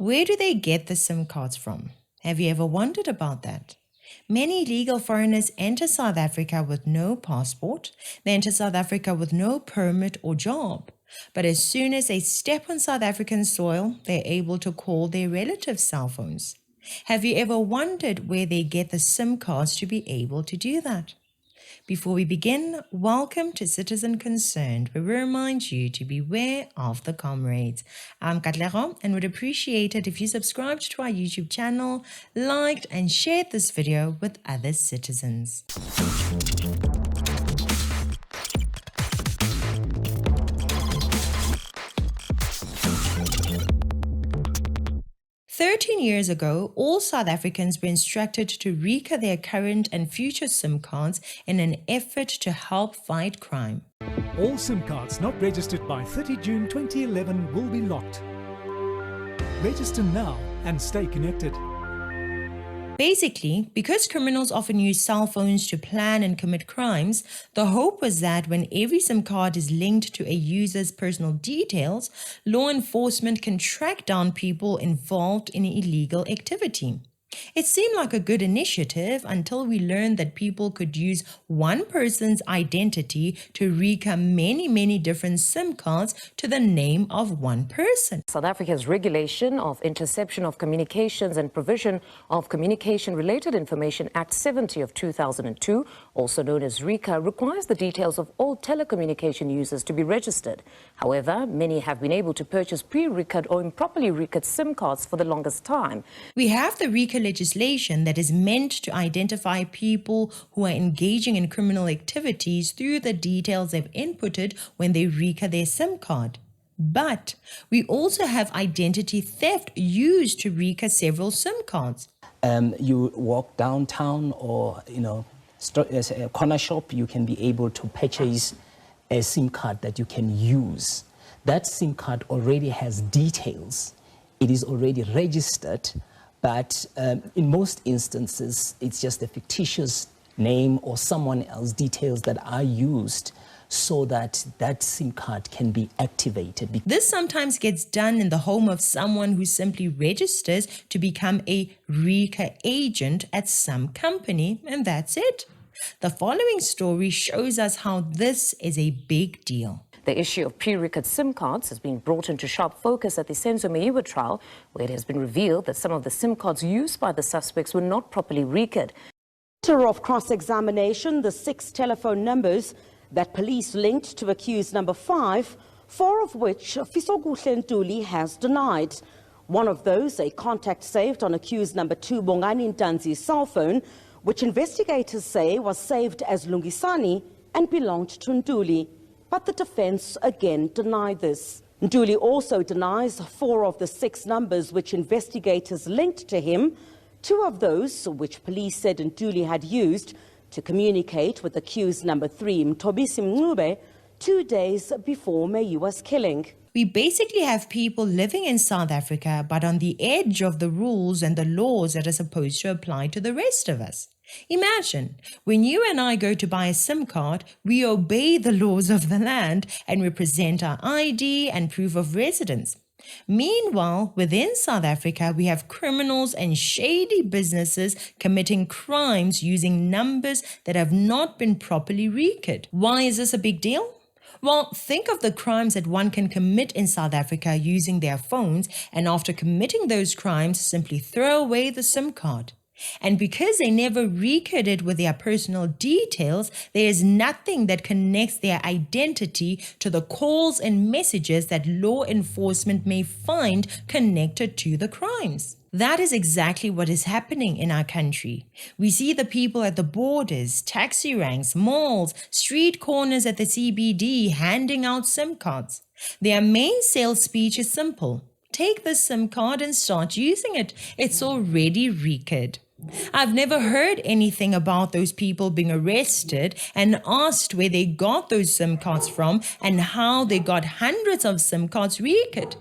Where do they get the SIM cards from? Have you ever wondered about that? Many illegal foreigners enter South Africa with no passport. They enter South Africa with no permit or job. But as soon as they step on South African soil, they're able to call their relatives' cell phones. Have you ever wondered where they get the SIM cards to be able to do that? Before we begin, welcome to Citizen Concerned, where we remind you to beware of the comrades. I'm Katlego and would appreciate it if you subscribed to our YouTube channel, liked and shared this video with other citizens. 13 years ago, all South Africans were instructed to RICA their current and future SIM cards in an effort to help fight crime. All SIM cards not registered by 30 June 2011 will be locked. Register now and stay connected. Basically, because criminals often use cell phones to plan and commit crimes, the hope was that when every SIM card is linked to a user's personal details, law enforcement can track down people involved in illegal activity. It seemed like a good initiative until we learned that people could use one person's identity to RICA many different SIM cards to the name of one person. South Africa's Regulation of Interception of Communications and Provision of Communication-Related Information Act 70 of 2002, also known as RICA, requires the details of all telecommunication users to be registered. However, many have been able to purchase pre-RICA'd or improperly RICA'd SIM cards for the longest time. We have the RICA legislation that is meant to identify people who are engaging in criminal activities through the details they've inputted when they RICA their SIM card. But we also have identity theft used to RICA several SIM cards. You walk downtown or, a corner shop, you can be able to purchase a SIM card that you can use. That SIM card already has details. It is already registered. But in most instances, it's just a fictitious name or someone else's details that are used so that that SIM card can be activated. This sometimes gets done in the home of someone who simply registers to become a RICA agent at some company, and that's it. The following story shows us how this is a big deal. The issue of pre-RICA'd SIM cards has been brought into sharp focus at the Senzo Meyiwa trial, where it has been revealed that some of the SIM cards used by the suspects were not properly RICA'd. Of cross-examination, the 6 telephone numbers that police linked to accused number 5, 4 of which Fisoguhle Ntuli has denied. One of those, a contact saved on accused number 2 Bongani Ntanzi's cell phone, which investigators say was saved as Lungisani and belonged to Ntuli. But the defense again denied this. Ntuli also denies 4 of the 6 numbers which investigators linked to him, 2 of those which police said Ntuli had used to communicate with accused number 3 Mthobisi Mncube 2 days before Meyiwa's killing. We basically have people living in South Africa but on the edge of the rules and the laws that are supposed to apply to the rest of us. Imagine, when you and I go to buy a SIM card, we obey the laws of the land and we present our ID and proof of residence. Meanwhile, within South Africa, we have criminals and shady businesses committing crimes using numbers that have not been properly RICA'd. Why is this a big deal? Well, think of the crimes that one can commit in South Africa using their phones, and after committing those crimes, simply throw away the SIM card. And because they never RICA'd it with their personal details, there is nothing that connects their identity to the calls and messages that law enforcement may find connected to the crimes. That is exactly what is happening in our country. We see the people at the borders, taxi ranks, malls, street corners at the CBD handing out SIM cards. Their main sales speech is simple. Take this SIM card and start using it. It's already RICA'd. I've never heard anything about those people being arrested and asked where they got those SIM cards from and how they got hundreds of SIM cards RICA'd.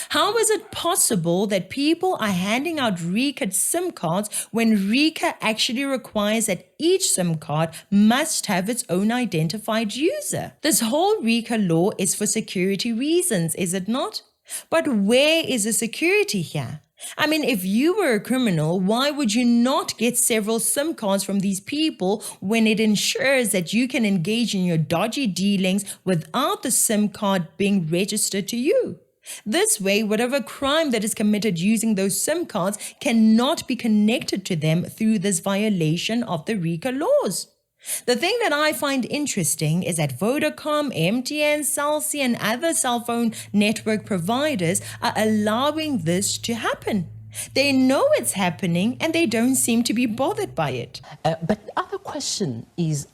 How is it possible that people are handing out RICA'd SIM cards when RICA actually requires that each SIM card must have its own identified user? This whole RICA law is for security reasons, is it not? But where is the security here? I mean, if you were a criminal, why would you not get several SIM cards from these people when it ensures that you can engage in your dodgy dealings without the SIM card being registered to you? This way, whatever crime that is committed using those SIM cards cannot be connected to them through this violation of the RICA laws. The thing that I find interesting is that Vodacom, MTN, Cell C, and other cell phone network providers are allowing this to happen. They know it's happening and they don't seem to be bothered by it. But the other question is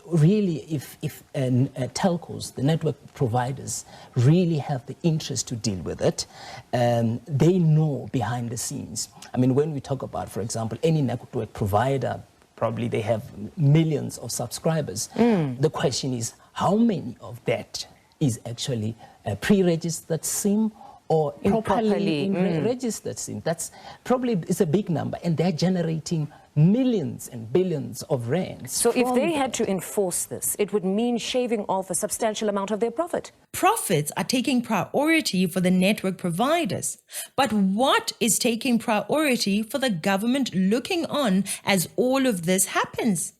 really if telcos, the network providers, really have the interest to deal with it, they know behind the scenes. I mean, when we talk about, for example, any network provider, probably they have millions of subscribers. The question is, how many of that is actually a pre-registered SIM or properly registered SIM? That's probably is a big number, and they're generating millions and billions of rands. So if they had to enforce this, it would mean shaving off a substantial amount of their profit. Profits are taking priority for the network providers. But what is taking priority for the government looking on as all of this happens?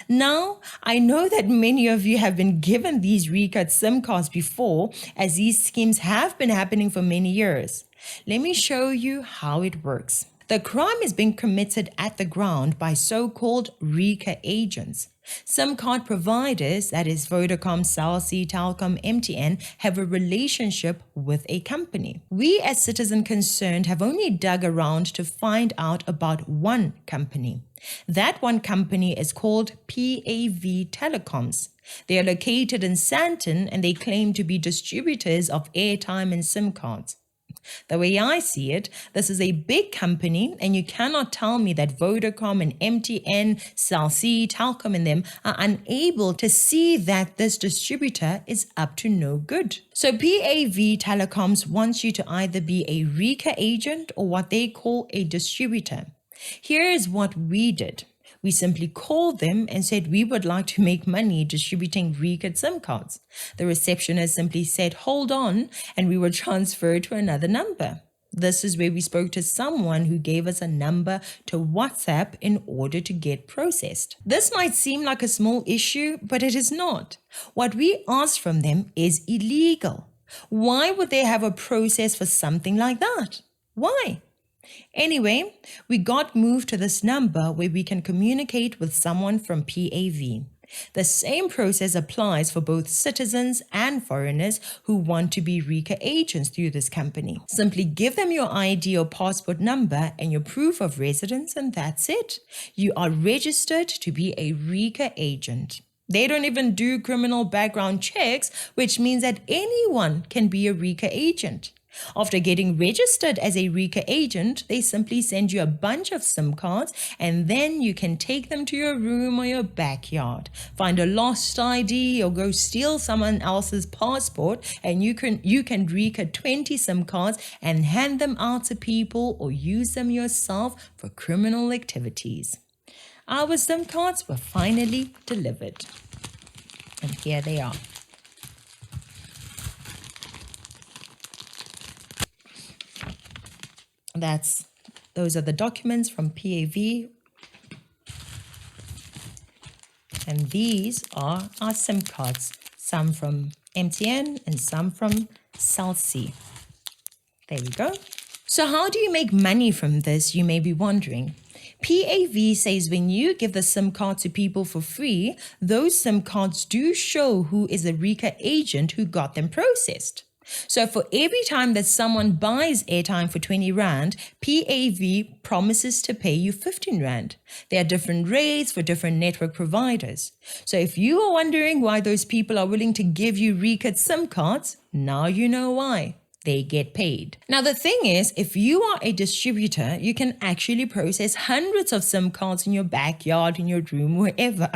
Now, I know that many of you have been given these RICA'd SIM cards before, as these schemes have been happening for many years. Let me show you how it works. The crime is being committed at the ground by so-called RICA agents. SIM card providers, that is Vodacom, South Africa, Telkom, MTN, have a relationship with a company. We as citizens concerned have only dug around to find out about one company. That one company is called Paav Telecoms. They are located in Sandton and they claim to be distributors of airtime and SIM cards. The way I see it, this is a big company and you cannot tell me that Vodacom and MTN, Cell C, Telkom and them are unable to see that this distributor is up to no good. So Paav Telecoms wants you to either be a RICA agent or what they call a distributor. Here is what we did. We simply called them and said we would like to make money distributing RICA'd SIM cards. The receptionist simply said, hold on, and we were transferred to another number. This is where we spoke to someone who gave us a number to WhatsApp in order to get processed. This might seem like a small issue, but it is not. What we asked from them is illegal. Why would they have a process for something like that? Why? Anyway, we got moved to this number where we can communicate with someone from Paav. The same process applies for both citizens and foreigners who want to be RICA agents through this company. Simply give them your ID or passport number and your proof of residence, and that's it. You are registered to be a RICA agent. They don't even do criminal background checks, which means that anyone can be a RICA agent. After getting registered as a RICA agent, they simply send you a bunch of SIM cards and then you can take them to your room or your backyard, find a lost ID or go steal someone else's passport, and you can RICA 20 SIM cards and hand them out to people or use them yourself for criminal activities. Our SIM cards were finally delivered. And here they are. Those are the documents from Paav. And these are our SIM cards, some from MTN and some from Cell C. There we go. So how do you make money from this, you may be wondering? Paav says when you give the SIM card to people for free, those SIM cards do show who is a RICA agent who got them processed. So for every time that someone buys airtime for 20 Rand, Paav promises to pay you 15 Rand. There are different rates for different network providers. So if you are wondering why those people are willing to give you RICA'd SIM cards, now you know why. They get paid. Now the thing is, if you are a distributor, you can actually process hundreds of SIM cards in your backyard, in your room, wherever,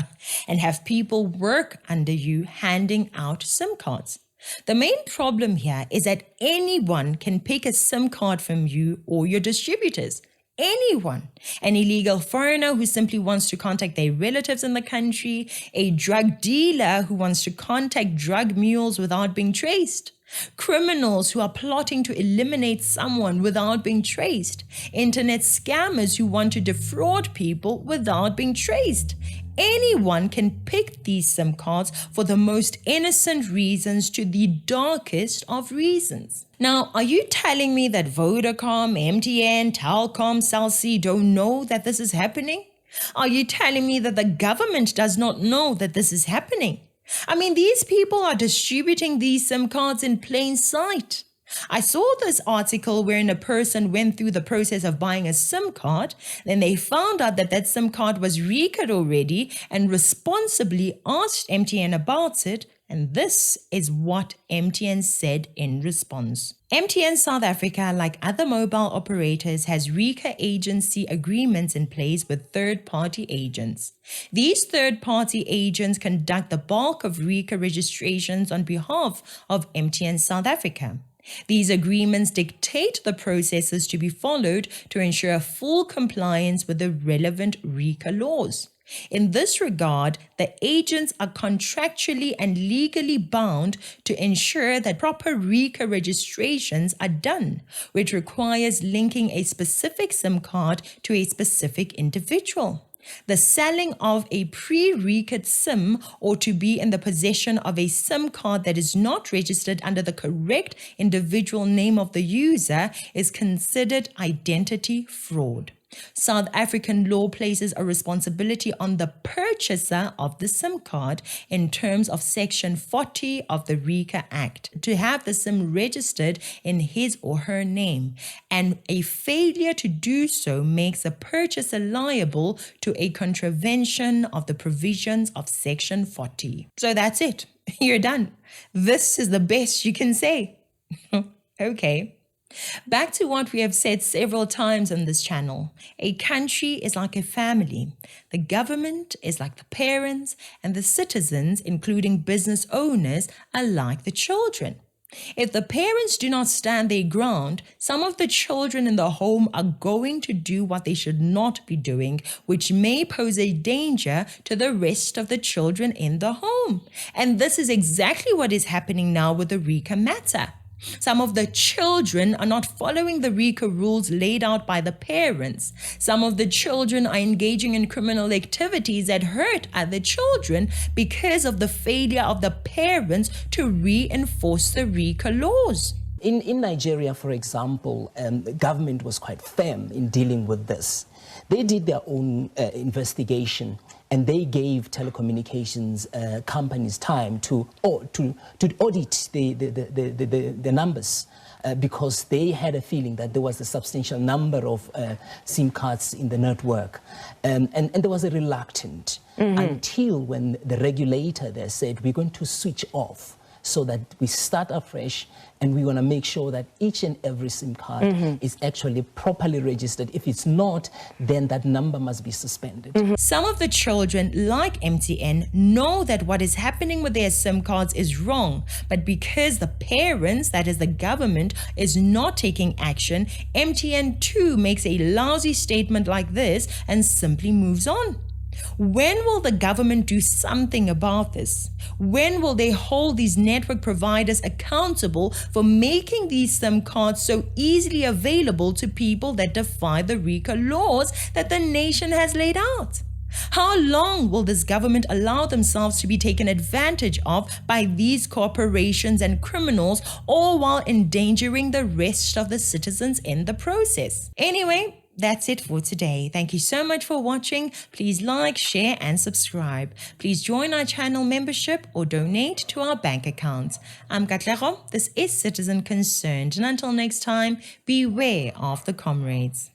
and have people work under you handing out SIM cards. The main problem here is that anyone can pick a SIM card from you or your distributors. Anyone. An illegal foreigner who simply wants to contact their relatives in the country, a drug dealer who wants to contact drug mules without being traced, Criminals who are plotting to eliminate someone without being traced. Internet scammers who want to defraud people without being traced. Anyone can pick these SIM cards for the most innocent reasons to the darkest of reasons. Now, are you telling me that Vodacom, MTN, Telkom, Cell C don't know that this is happening? Are you telling me that the government does not know that this is happening? I mean, these people are distributing these SIM cards in plain sight. I saw this article wherein a person went through the process of buying a SIM card. Then they found out that that SIM card was RICA'd already and responsibly asked MTN about it. And this is what MTN said in response. MTN South Africa, like other mobile operators, has RICA agency agreements in place with third-party agents. These third-party agents conduct the bulk of RICA registrations on behalf of MTN South Africa. These agreements dictate the processes to be followed to ensure full compliance with the relevant RICA laws. In this regard, the agents are contractually and legally bound to ensure that proper RICA registrations are done, which requires linking a specific SIM card to a specific individual. The selling of a pre-RICA'd SIM or to be in the possession of a SIM card that is not registered under the correct individual name of the user is considered identity fraud. South African law places a responsibility on the purchaser of the SIM card in terms of Section 40 of the RICA Act to have the SIM registered in his or her name, and a failure to do so makes the purchaser liable to a contravention of the provisions of Section 40. So that's it. You're done. This is the best you can say. Okay. Back to what we have said several times on this channel. A country is like a family. The government is like the parents, and the citizens, including business owners, are like the children. If the parents do not stand their ground, some of the children in the home are going to do what they should not be doing, which may pose a danger to the rest of the children in the home. And this is exactly what is happening now with the RICA matter. Some of the children are not following the RICA rules laid out by the parents. Some of the children are engaging in criminal activities that hurt other children because of the failure of the parents to reinforce the RICA laws. In Nigeria, for example, the government was quite firm in dealing with this. They did their own investigation, and they gave telecommunications companies time to audit the numbers because they had a feeling that there was a substantial number of SIM cards in the network. And there was a reluctance until when the regulator there said, we're going to switch off so that we start afresh, and we want to make sure that each and every SIM card is actually properly registered. If it's not, then that number must be suspended. Some of the children, like MTN, know that what is happening with their SIM cards is wrong, but because the parents, that is the government, is not taking action, MTN too makes a lousy statement like this and simply moves on. When will the government do something about this? When will they hold these network providers accountable for making these SIM cards so easily available to people that defy the RICA laws that the nation has laid out? How long will this government allow themselves to be taken advantage of by these corporations and criminals, all while endangering the rest of the citizens in the process? Anyway, that's it for today. Thank you so much for watching. Please like, share, and subscribe. Please join our channel membership or donate to our bank accounts. I'm Katlego. This is Citizen Concerned. And until next time, beware of the comrades.